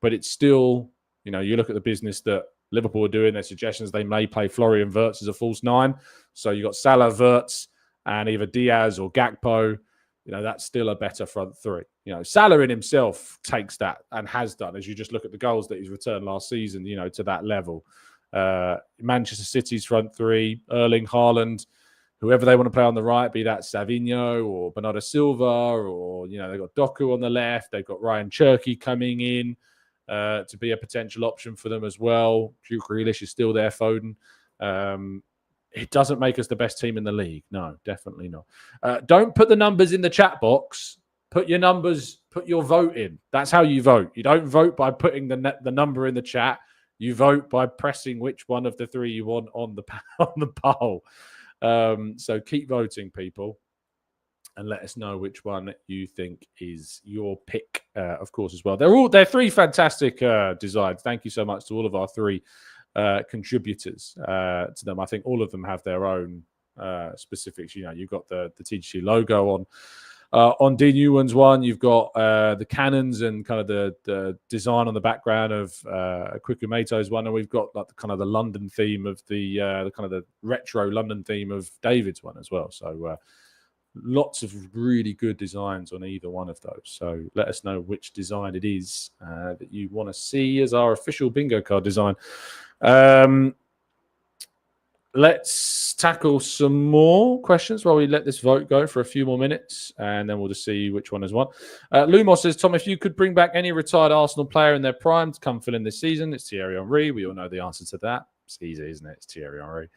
But it's still, you look at the business that Liverpool are doing, their suggestions, they may play Florian Wirtz as a false 9. So you've got Salah, Wirtz, and either Diaz or Gakpo. That's still a better front 3. Salah in himself takes that and has done, as you just look at the goals that he's returned last season, to that level. Manchester City's front 3, Erling Haaland, whoever they want to play on the right, be that Savinho or Bernardo Silva, or, they've got Doku on the left. They've got Ryan Cherky coming in to be a potential option for them as well. Duke Grealish is still there, Foden. It doesn't make us the best team in the league. No, definitely not. Don't put the numbers in the chat box. Put your vote in. That's how you vote. You don't vote by putting the number in the chat. You vote by pressing which one of the 3 you want on the poll. So keep voting, people, and let us know which one you think is your pick, of course, as well. They're 3 fantastic designs. Thank you so much to all of our 3 contributors to them. I think all of them have their own specifics. You've got the TGC logo on D. Newman's one. You've got the cannons and kind of the design on the background of Quikumato's one, and we've got like the London theme of the kind of the retro London theme of David's one as well. So lots of really good designs on either one of those. So let us know which design it is that you want to see as our official bingo card design. Let's tackle some more questions while we let this vote go for a few more minutes, and then we'll just see which one has won. Lumos says, Tom, if you could bring back any retired Arsenal player in their prime to come fill in this season, it's Thierry Henry. We all know the answer to that. It's easy, isn't it? It's Thierry Henry.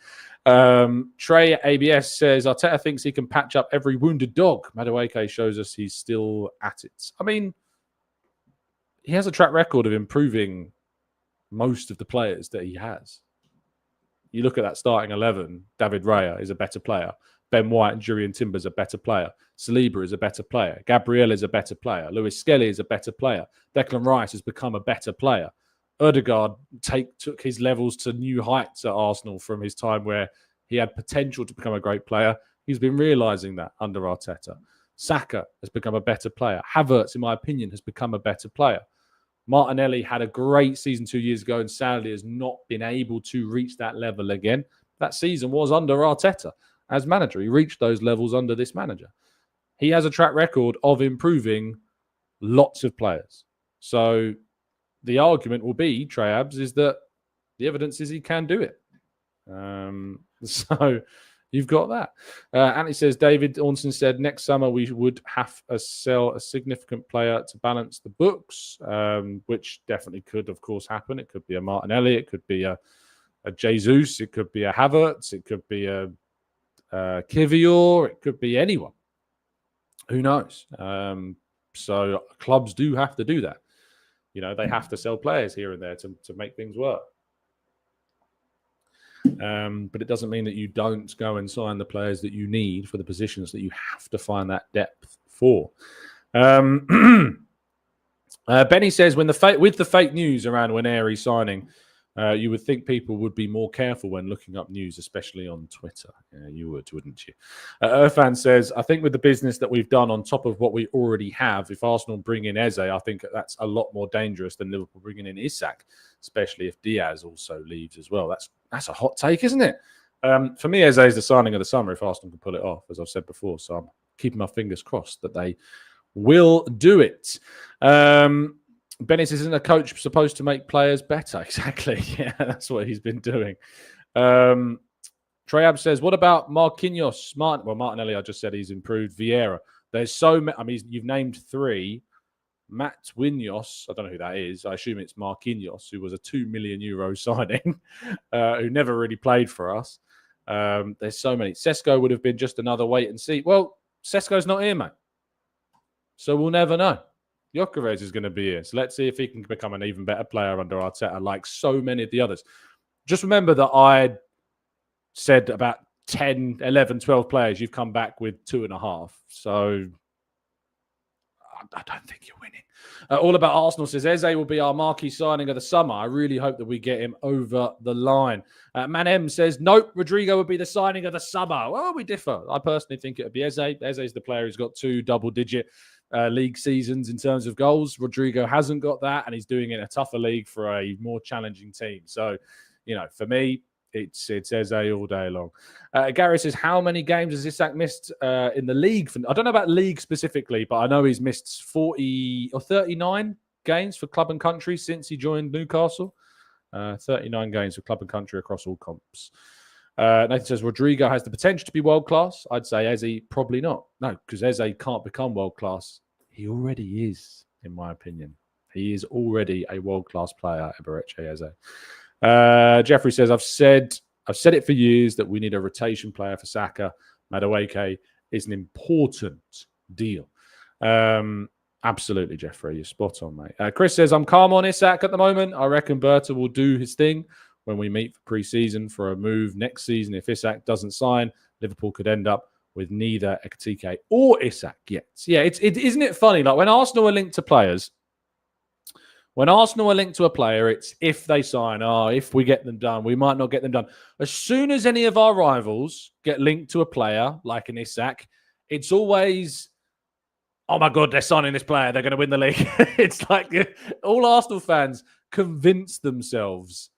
Trey ABS says, Arteta thinks he can patch up every wounded dog. Madueke shows us he's still at it. I mean, he has a track record of improving most of the players that he has. You look at that starting 11, David Raya is a better player. Ben White and Julian Timber's a better player. Saliba is a better player. Gabriel is a better player. Lewis Skelly is a better player. Declan Rice has become a better player. Ødegaard took his levels to new heights at Arsenal from his time where he had potential to become a great player. He's been realising that under Arteta. Saka has become a better player. Havertz, in my opinion, has become a better player. Martinelli had a great season 2 years ago and sadly has not been able to reach that level again. That season was under Arteta as manager. He reached those levels under this manager. He has a track record of improving lots of players. So the argument will be, Treyabs, is that the evidence is he can do it. So you've got that. Anthony says, David Ornson said, next summer we would have to sell a significant player to balance the books, which definitely could, of course, happen. It could be a Martinelli. It could be a Jesus, it could be a Havertz, it could be a Kivior, it could be anyone. Who knows? So clubs do have to do that. They have to sell players here and there to make things work. But it doesn't mean that you don't go and sign the players that you need for the positions that you have to find that depth for. Benny says, with the fake news around Nwaneri signing, you would think people would be more careful when looking up news, especially on Twitter. Yeah, you would, wouldn't you? Irfan says, I think with the business that we've done on top of what we already have, if Arsenal bring in Eze, I think that's a lot more dangerous than Liverpool bringing in Isak, especially if Diaz also leaves as well. That's a hot take, isn't it? For me, Eze is the signing of the summer if Arsenal can pull it off, as I've said before. So I'm keeping my fingers crossed that they will do it. Bennett isn't a coach supposed to make players better. Exactly. Yeah, that's what he's been doing. Treyab says, what about Marquinhos? Martinelli, I just said he's improved. Vieira. There's so many. I mean, you've named three. Matt Winyos, I don't know who that is. I assume it's Marquinhos, who was a €2 million signing, who never really played for us. There's so many. Sesko would have been just another wait and see. Well, Sesko's not here, mate. So we'll never know. Gyökeres is going to be here. So let's see if he can become an even better player under Arteta, like so many of the others. Just remember that I said about 10, 11, 12 players. You've come back with 2.5. So I don't think you're winning. All About Arsenal says, Eze will be our marquee signing of the summer. I really hope that we get him over the line. Man M says, nope, Rodrigo would be the signing of the summer. Well, we differ. I personally think it would be Eze. Eze is the player who's got 2 double-digit league seasons in terms of goals. Rodrigo hasn't got that, and he's doing it in a tougher league for a more challenging team. So, for me, it's Eze all day long. Gary says, how many games has Isak missed in the league? I don't know about league specifically, but I know he's missed 40 or 39 games for club and country since he joined Newcastle. 39 games for club and country across all comps. Nathan says, Rodrigo has the potential to be world-class. I'd say Eze, probably not. No, because Eze can't become world-class. He already is, in my opinion. He is already a world-class player, Eberechi Eze. Jeffrey says, I've said it for years that we need a rotation player for Saka. Madueke is an important deal. Absolutely, Jeffrey. You're spot on, mate. Chris says, I'm calm on Isak at the moment. I reckon Berta will do his thing when we meet for pre-season for a move next season. If Isak doesn't sign, Liverpool could end up with neither Ekitike or Isak yet. Yeah, isn't it funny? Like when Arsenal are linked to players, when Arsenal are linked to a player, it's if they sign, if we get them done, we might not get them done. As soon as any of our rivals get linked to a player like an Isak, it's always, oh my God, they're signing this player, they're going to win the league. It's like all Arsenal fans convince themselves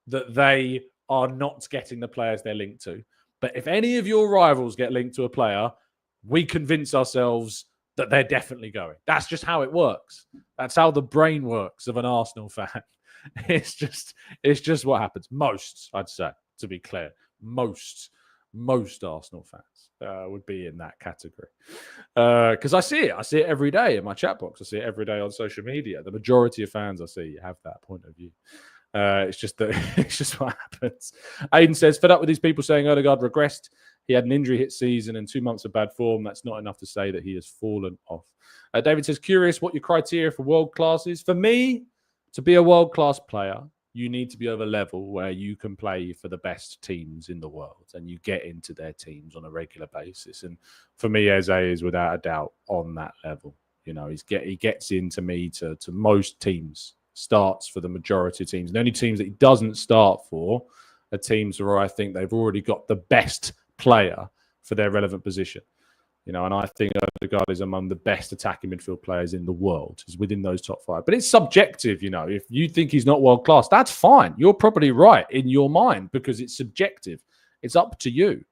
that they are not getting the players they're linked to. But if any of your rivals get linked to a player, we convince ourselves that they're definitely going. That's just how it works. That's how the brain works of an Arsenal fan. It's just what happens. Most, I'd say, to be clear, most Arsenal fans would be in that category. Because I see it every day in my chat box. I see it every day on social media. The majority of fans I see have that point of view. It's just what happens. Aiden says, fed up with these people saying Odegaard regressed. He had an injury hit season and 2 months of bad form. That's not enough to say that he has fallen off. David says, curious what your criteria for world class is. For me, to be a world class player, you need to be of a level where you can play for the best teams in the world and you get into their teams on a regular basis. And for me, Eze is without a doubt on that level. He gets into me to most teams, starts for the majority of teams. And the only teams that he doesn't start for are teams where I think they've already got the best player for their relevant position. And I think Odegaard is among the best attacking midfield players in the world. He's within those top 5. But it's subjective, If you think he's not world class, that's fine. You're probably right in your mind because it's subjective. It's up to you.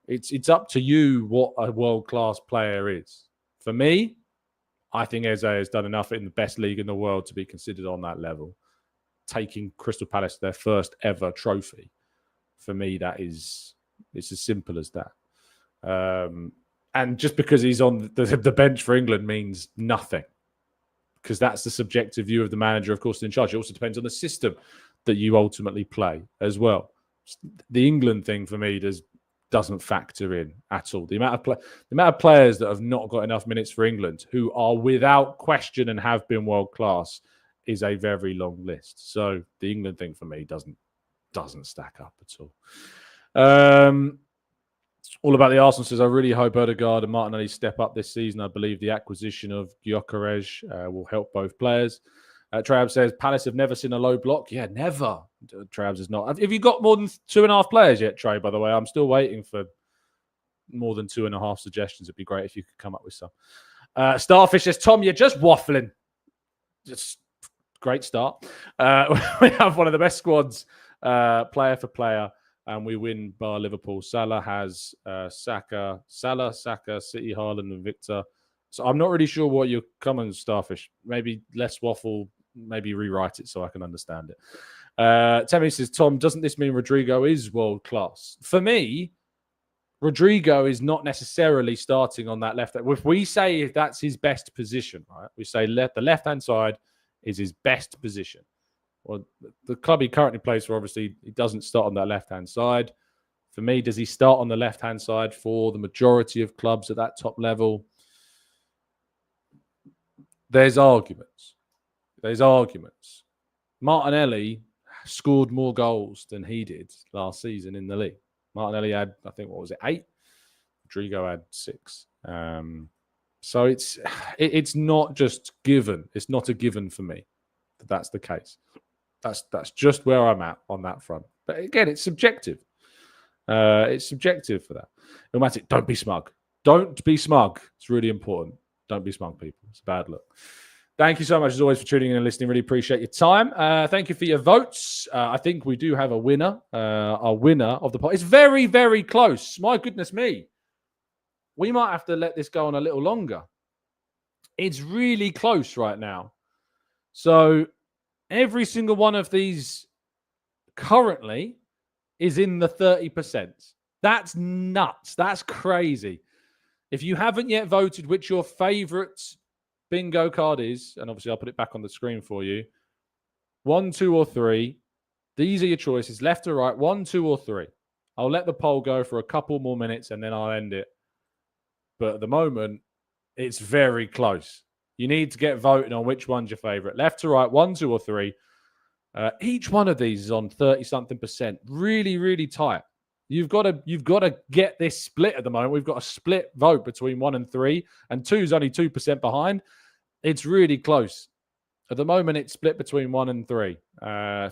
It's up to you what a world class player is. For me, I think Eze has done enough in the best league in the world to be considered on that level. Taking Crystal Palace their first ever trophy. For me, it's as simple as that. And just because he's on the bench for England means nothing. because that's the subjective view of the manager, of course, in charge. It also depends on the system that you ultimately play as well. The England thing for me doesn't factor in at all. The amount of players that have not got enough minutes for England, who are without question and have been world class, is a very long list. So the England thing for me doesn't stack up at all. All about the Arsenal says, I really hope Odegaard and Martinelli step up this season. I believe the acquisition of Gyökeres will help both players. Trav says, Palace have never seen a low block. Yeah, never. Trav is not. Have you got more than 2.5 players yet, Trey, by the way? I'm still waiting for more than 2.5 suggestions. It'd be great if you could come up with some. Starfish says, Tom, you're just waffling. Just great start. We have one of the best squads, player for player, and we win bar Liverpool. Salah has Saka, City, Haaland, and Victor. So I'm not really sure what you're coming, Starfish. Maybe less waffle, maybe rewrite it so I can understand it. Temi says, Tom, doesn't this mean Rodrigo is world class? For me, Rodrigo is not necessarily starting on that left. If we say that's his best position, right? We say the left-hand side is his best position. Well, the club he currently plays for, obviously, he doesn't start on that left-hand side. For me, does he start on the left-hand side for the majority of clubs at that top level? There's arguments. Martinelli scored more goals than he did last season in the league. Martinelli had, I think, 8? Rodrigo had 6. So it's not just given. It's not a given for me that that's the case. That's just where I'm at on that front. But again, it's subjective. It's subjective for that. Ilmatic, don't be smug. Don't be smug. It's really important. Don't be smug, people. It's a bad look. Thank you so much, as always, for tuning in and listening. Really appreciate your time. Thank you for your votes. I think we do have a winner. Our winner of the poll. It's very, very close. My goodness me. We might have to let this go on a little longer. It's really close right now. So every single one of these currently is in the 30%. That's nuts. That's crazy. If you haven't yet voted which your favorite bingo card is, and obviously I'll put it back on the screen for you, 1, 2, or 3. These are your choices, left or right, 1, 2, or 3. I'll let the poll go for a couple more minutes and then I'll end it. But at the moment, it's very close. You need to get voting on which one's your favorite. Left to right, 1, 2, or 3. Each one of these is on 30-something%. Really, really tight. You've got to get this split at the moment. We've got a split vote between 1 and 3, and 2 is only 2% behind. It's really close. At the moment, it's split between 1 and 3.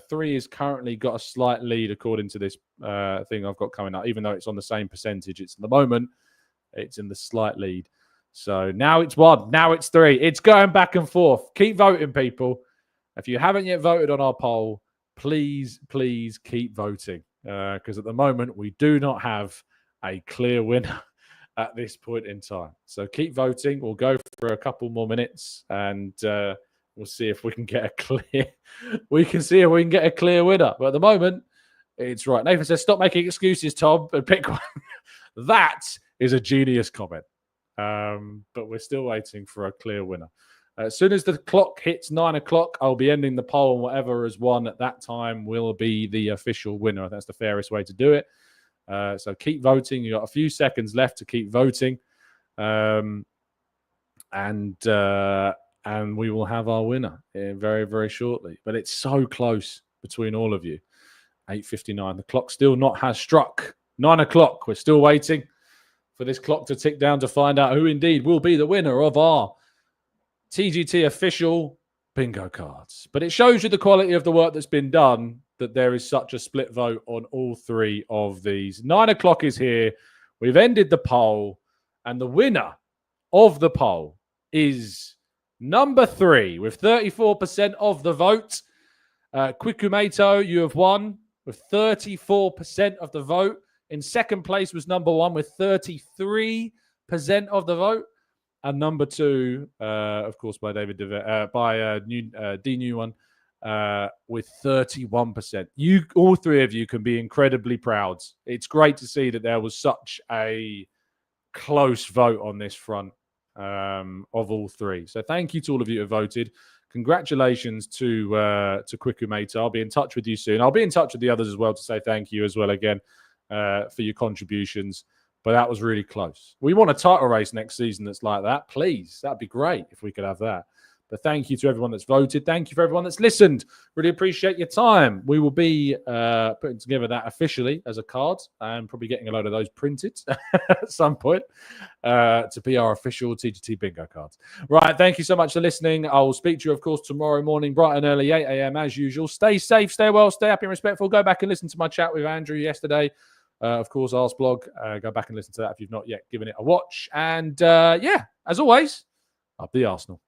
3 has currently got a slight lead according to this thing I've got coming up, even though it's on the same percentage. It's at the moment, it's in the slight lead. So now it's 1, now it's 3. It's going back and forth. Keep voting, people. If you haven't yet voted on our poll, please keep voting. Because at the moment, we do not have a clear winner at this point in time. So keep voting. We'll go for a couple more minutes and we'll see if we can get a clear winner. But at the moment, it's right. Nathan says, stop making excuses, Tom, and pick one. That is a genius comment. But we're still waiting for a clear winner. As soon as the clock hits 9 o'clock, I'll be ending the poll, and whatever has won at that time will be the official winner. That's the fairest way to do it. So keep voting. You've got a few seconds left to keep voting. And we will have our winner very, very shortly. But it's so close between all of you. 8:59. The clock still not has struck. 9 o'clock. We're still waiting for this clock to tick down to find out who indeed will be the winner of our TGT official bingo cards. But it shows you the quality of the work that's been done that there is such a split vote on all 3 of these. 9 o'clock is here. We've ended the poll. And the winner of the poll is number 3 with 34% of the vote. Kwikumeto, you have won with 34% of the vote. In second place was number 1 with 33% of the vote. And number 2, of course, by David D. New One, with 31%. You, all 3 of you, can be incredibly proud. It's great to see that there was such a close vote on this front. of all three. So thank you to all of you who voted. Congratulations to Kwiku Mate. I'll be in touch with you soon. I'll be in touch with the others as well to say thank you as well again for your contributions. But that was really close. We want a title race next season that's like that. Please, that'd be great if we could have that. But thank you to everyone that's voted. Thank you for everyone that's listened. Really appreciate your time. We will be putting together that officially as a card and probably getting a load of those printed at some point to be our official TGT bingo cards. Right. Thank you so much for listening. I will speak to you, of course, tomorrow morning, bright and early, 8 a.m. as usual. Stay safe, stay well, stay happy and respectful. Go back and listen to my chat with Andrew yesterday. Of course, Ars blog. Go back and listen to that if you've not yet given it a watch. And as always, up the Arsenal.